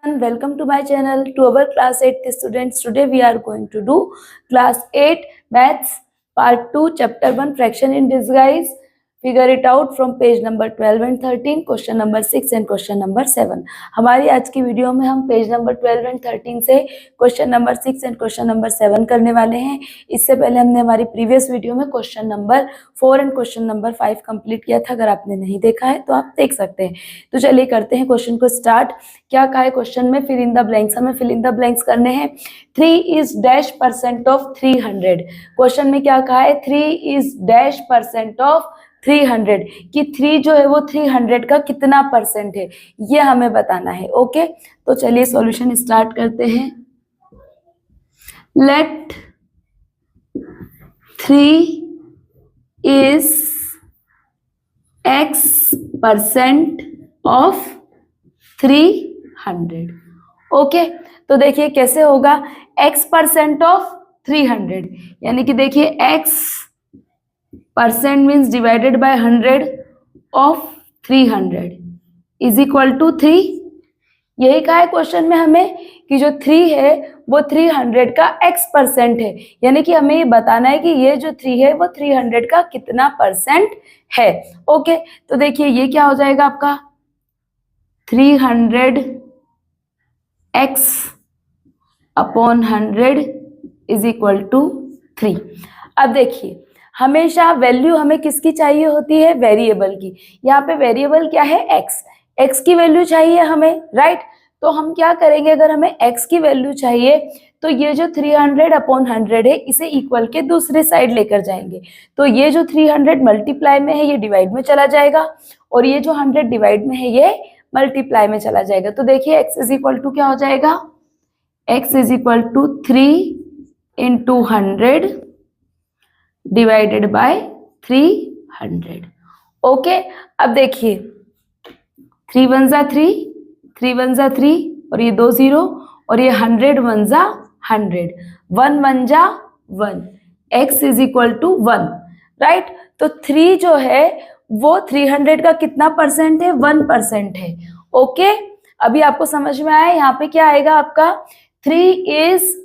Welcome to my channel, to our class 8 students. Today we are going to do class 8 maths part 2 chapter 1 fraction in disguise. Figure it out from page number 12 and 13, question number 6 and question number 7. हमारी आज की video में हम page number 12 and 13 से question number 6 and question number 7 करने वाले हैं. इससे पहले हमने हमारी प्रीवियस वीडियो में question number 4 and question number 5 complete किया था. अगर आपने नहीं देखा है तो आप देख सकते हैं. तो चलिए करते हैं क्वेश्चन को स्टार्ट. क्या कहा है क्वेश्चन में? Fill in the blanks. हमें फिल इन द ब्लैंक्स करने हैं. 3 is dash percent of 300. Question में क्या कहा है? 3 इज डैश परसेंट ऑफ 300 कि 3 जो है वो 300 का कितना परसेंट है ये हमें बताना है. ओके, तो चलिए सॉल्यूशन स्टार्ट करते हैं. Let 3 is x% of 300. Okay, तो देखिए कैसे होगा. x% ऑफ 300 यानी कि देखिए x percent means divided by 100 of 300 is equal to 3. यही कहा है क्वेश्चन में हमें कि जो 3 है वो 300 का x% है. यानी कि हमें ये बताना है कि ये जो 3 है वो 300 का कितना परसेंट है. ओके, तो देखिए ये क्या हो जाएगा आपका 300 x upon 100 is equal to 3. अब देखिए हमेशा वैल्यू हमें किसकी चाहिए होती है? वेरिएबल की. यहाँ पे वेरिएबल क्या है? x की वैल्यू चाहिए हमें, राइट. तो हम क्या करेंगे? अगर हमें x की वैल्यू चाहिए तो ये जो 300 अपॉन 100 है इसे इक्वल के दूसरे साइड लेकर जाएंगे. तो ये जो 300 मल्टीप्लाई में है ये डिवाइड में चला जाएगा और ये जो 100 डिवाइड में है ये मल्टीप्लाई में चला जाएगा. तो देखिए x इज इक्वल टू क्या हो जाएगा? x is equal to 3 into 100 divided by 300. Okay, अब देखिए 3 1 जा 3, 3 1 जा 3 और ये 2 0 और ये 100 1 जा 100, 1 1 जा 1, x is equal to 1, right. तो 3 जो है वो 300 का कितना परसेंट है? 1% है. ओके, अभी आपको समझ में आया. यहाँ पे क्या आएगा आपका? 3 इज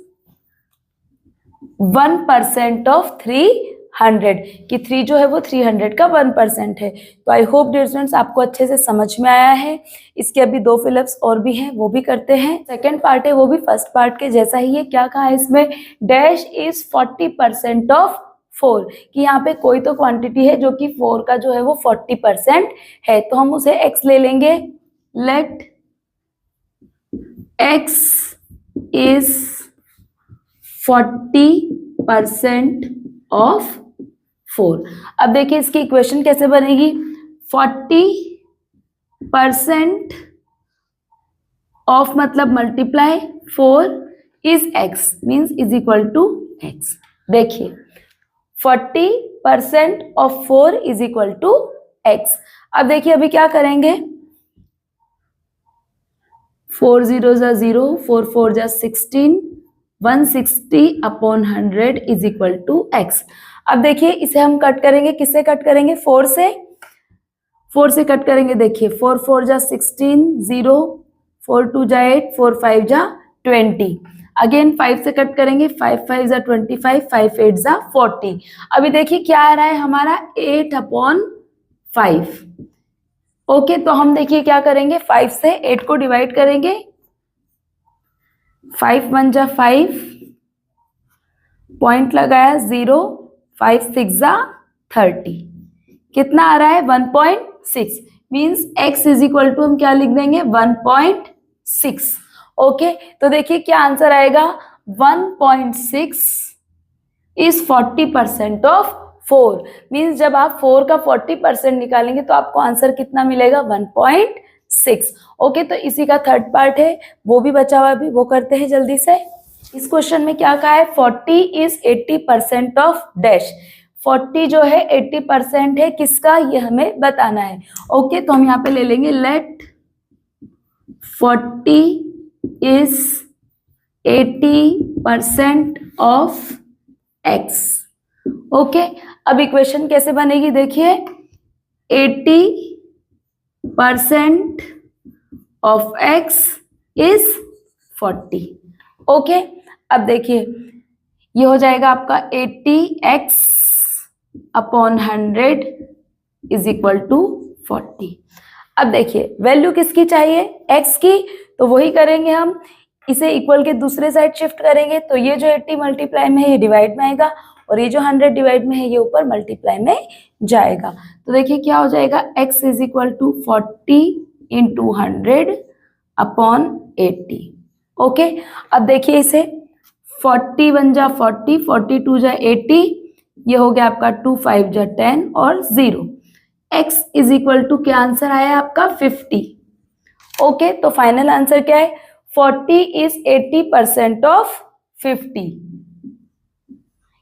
1% ऑफ 300 कि 3 जो है वो 300 का 1% है. तो आई होप डियर स्टूडेंट्स आपको अच्छे से समझ में आया है. इसके अभी 2 फिलअप्स और भी हैं, वो भी करते हैं. सेकंड पार्ट है वो भी फर्स्ट पार्ट के जैसा ही है. क्या कहा है इसमें? डैश इज 40% ऑफ 4 कि यहाँ पे कोई तो क्वांटिटी है जो कि 4 का जो है वो 40% है. तो हम उसे x ले लेंगे. Let x is 40% of 4. अब देखिए इसकी इक्वेशन कैसे बनेगी? 40% ऑफ मतलब multiply 4 is x means is equal to x. देखिए 40% of 4 is equal to x. अब देखिए अभी क्या करेंगे? 4 0 जा 0, 4 4 जा 16, 160 upon 100 is equal to x. अब देखिए इसे हम कट करेंगे. किससे कट करेंगे? 4 से. 4 से कट करेंगे. देखिए 4 4 जा 16, 0, 4 2 जा 8, 4 5 जा 20. अगेन 5 से कट करेंगे. 5 5 जा 25, 5 8 जा 40. अभी देखिए क्या आ रहा है हमारा? 8 अपॉन 5. ओके, तो हम देखिए क्या करेंगे? 5 से 8 को डिवाइड करेंगे. 5 1 जा 5, पॉइंट लगाया 0, 5 6 जा 30. कितना आ रहा है? 1.6 means x is equal to हम क्या लिख देंगे? 1.6. ओके, तो देखिए क्या आंसर आएगा? 1.6 इज 40% ऑफ 4 मीन्स जब आप 4 का 40% निकालेंगे तो आपको आंसर कितना मिलेगा? 1.6. ओके, तो इसी का थर्ड पार्ट है वो भी बचा हुआ, अभी वो करते हैं जल्दी से. इस क्वेश्चन में क्या कहा है? 40 इज 80% ऑफ डैश. 40 जो है 80% है किसका? ये हमें बताना है. ओके, तो हम यहाँ पे ले लेंगे. Let 40 is 80% of x. Okay, अब इक्वेशन कैसे बनेगी? देखिए 80% of x इज 40। ओके, अब देखिए ये हो जाएगा आपका 80x/100 इज इक्वल टू 40। अब देखिए वैल्यू किसकी चाहिए, x की, तो वही करेंगे हम, इसे इक्वल के दूसरे साइड शिफ्ट करेंगे, तो ये जो 80 मल्टीप्लाई में है ये डिवाइड में आएगा, और ये जो 100 डिवाइड में है ये ऊपर मल्टीप्लाई में जाएगा। तो देखिए क्या हो जाएगा, x is equal to 40 into 100/80। Okay, अब देखिए इसे 40 1 जा 40, 42 जा 80, ये हो गया आपका 2 5 जा 10 और 0। x इज इक्वल टू क्या आंसर आया आपका 50। ओके, तो फाइनल आंसर क्या है, 40 इज 80% ऑफ 50।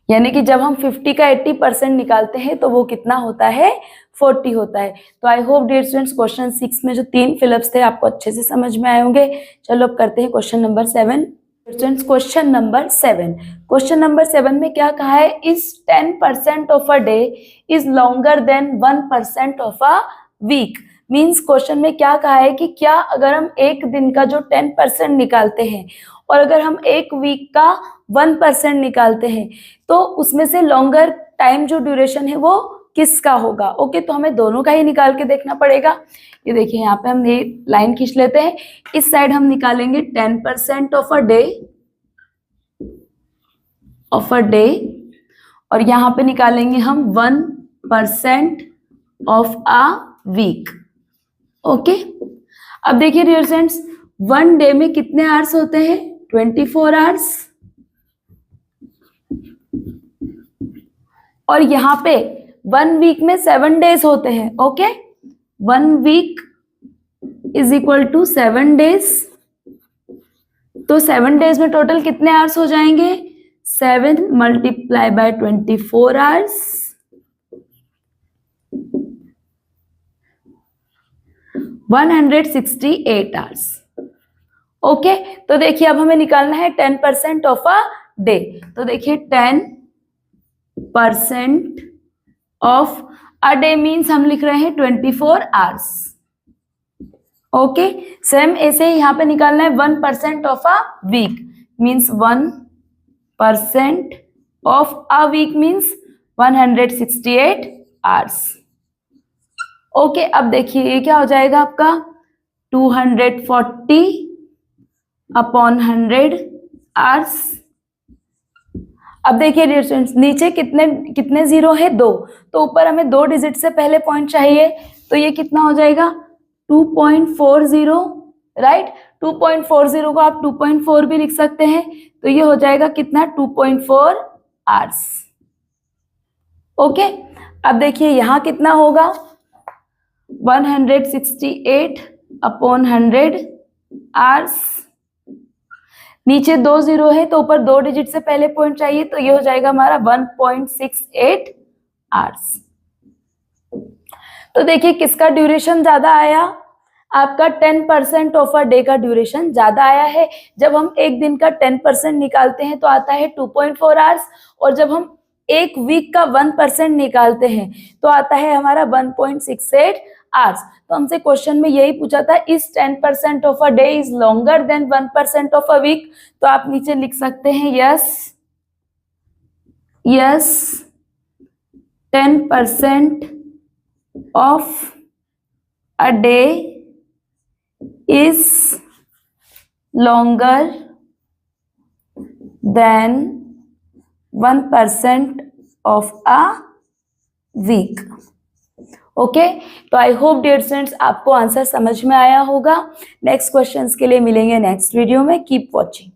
यानी कि जब हम 50 का 80% निकालते हैं तो वो कितना होता है, 40 होता है। तो I hope dear students question 6 में जो 3 फिलअप्स थे आपको अच्छे से समझ में आए होंगे। चलो अब करते हैं question number 7। Students question number 7, question number 7 में क्या कहा है, is 10% of a day is longer than 1% of a week. Means question में क्या कहा है कि क्या अगर हम एक दिन का जो 10% निकालते हैं और अगर हम एक वीक का 1% निकालते हैं तो उसमें से लॉन्गर टाइम जो ड्यूरेशन है वो किसका होगा। ओके, तो हमें दोनों का ही निकाल के देखना पड़ेगा। ये देखिए यहाँ पे हम ये लाइन खींच लेते हैं, इस साइड हम निकालेंगे 10% ऑफ अ डे और यहाँ पे निकालेंगे हम 1% ऑफ अ वीक। ओके, अब देखिए डियर स्टूडेंट्स, 1 डे में कितने आवर्स होते हैं, 24 आवर्स, और यहाँ पे 1 वीक में 7 डेज होते हैं। Okay, 1 week is equal to 7 days, तो 7 डेज में टोटल कितने आवर्स हो जाएंगे, 7 multiply by 24 hours, 168 hours. Okay, तो देखिए अब हमें निकालना है 10% ऑफ अ डे। तो देखिए 10% ऑफ अ डे मीन्स हम लिख रहे हैं 24 आवर्स। ओके, सेम ऐसे ही यहाँ पे निकालना है 1% of a week means 1% of a week means 168 hours. Okay, अब देखिए ये क्या हो जाएगा आपका 240/100 आवर्स। अब देखिए डियर स्टूडेंट्स नीचे कितने जीरो है, 2, तो ऊपर हमें 2 डिजिट से पहले पॉइंट चाहिए, तो ये कितना हो जाएगा 2.40, राइट। 2.40 को आप 2.4 भी लिख सकते हैं, तो ये हो जाएगा कितना 2.4 आवर्स। ओके, अब देखिए यहाँ कितना होगा 168/100 आवर्स। नीचे 2 जीरो है तो ऊपर 2 डिजिट से पहले पॉइंट चाहिए, तो ये हो जाएगा हमारा 1.68 आवर्स। तो देखिए किसका ड्यूरेशन ज्यादा आया, आपका 10% ऑफ अ डे का ड्यूरेशन ज्यादा आया है। जब हम एक दिन का 10% निकालते हैं तो आता है 2.4 आवर्स, और जब हम एक वीक का 1% निकालते हैं तो आता है हमारा 1.68 आवर्स। तो हमसे क्वेश्चन में यही पूछा था, इस 10% of a day is longer than 1% of a week. तो आप नीचे लिख सकते हैं yes 10% of a day is longer than 1% of a week। Okay, तो आई होप डियर स्टूडेंट्स आपको आंसर समझ में आया होगा। नेक्स्ट क्वेश्चंस के लिए मिलेंगे नेक्स्ट वीडियो में। Keep watching.